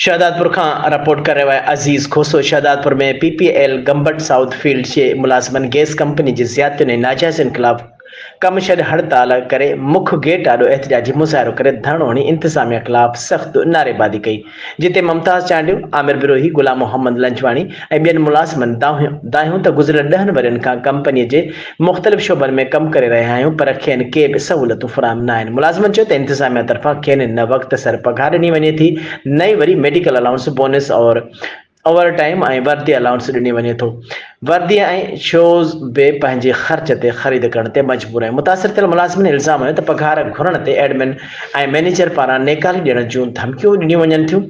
शहदादपुर खां रिपोर्ट करे रहियो आहे अज़ीज़ खोसो। शहदादपुर में PPL गंबट साउथ फील्ड जे मुलाज़िमनि गैस कंपनी जी ज़ियादतियुनि ऐं नाजाइज़नि ख़िलाफ़ कम छॾ हड़ताल करे मुख्य गेट आॾो एहतिजाजी मुज़ाहिरो करे धरणो हणी इंतिज़ामिया ख़िलाफ़ सख़्त नारेबाज़ी कई, जिते मुमताज़ चांडियो, आमिर बिरोही, गुलाम मोहम्मद लंचवाणी ऐं ॿियनि मुलाज़िमनि दाहियो त गुज़िरियल 10 वरियनि खां कंपनीअ जे मुख़्तलिफ़ शोबनि में कमु करे रहिया आहियूं, पर खेनि के बि सहूलियतूं फ़राहम न आहिनि। मुलाज़िमनि चयो त इंतिज़ामिया तरफ़ां खेनि न वक़्त सर पघार ॾिनी वञे थी, न ई वरी मेडिकल अलाउंस, बोनस और ओवर टाइम ऐं वर्दी अलाउंस ॾिनी वञे थो। वर्दी ऐं शूज़ बि पंहिंजे ख़र्च ते ख़रीद करण ते मजबूर आहिनि। मुतासिर थियल मुलाज़िमनि इल्ज़ाम हयो त पघार घुरण ते एडमिन ऐं मैनेजर पारां नेकाली ॾियण जूं धमकियूं ॾिनियूं वञनि थियूं,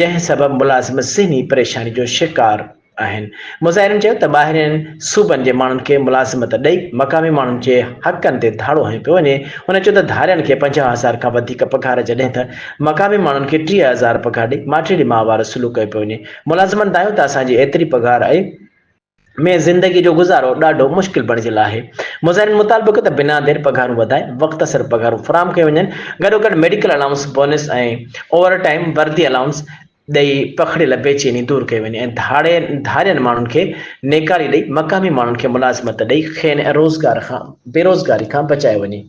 जंहिं सबबि मुलाज़िम ज़हनी परेशानी जो शिकार आहिनि। मुज़ाहिरनि चयो त ॿाहिरियनि सूबनि जे माण्हुनि खे मुलाज़िमत ॾेई मक़ामी माण्हुनि जे हक़नि ते धाड़ो हंयो पियो वञे। हुन चयो त धारियनि खे 50,000 खां वधीक पघार, जॾहिं त मक़ामी माण्हुनि खे 30,000 पघार ॾेई माठेड़ी मां वारो सलूक कयो पियो वञे। मुलाज़िमनि दायो त असांजी एतिरी पघार में ज़िंदगी जो गुज़ारो ॾाढो मुश्किल बणिजियल आहे। मुज़ाहिरनि मुतालबो कयो त बिना देर पघारूं वधाए वक़्तसर पघारूं फ़राहम कयूं वञनि, गॾोगॾु मेडिकल अलाउंस, बोनस ऐं ओवर टाइम वर्दी अलाउंस ॾेई पखड़ियल बेचैनी दूर कई वञे ऐं धारियनि माण्हुनि खे नेकाली ॾेई मक़ामी माण्हुनि खे मुलाज़िमत ॾेई खेनि ऐं बेरोज़गारी खां बचायो वञे।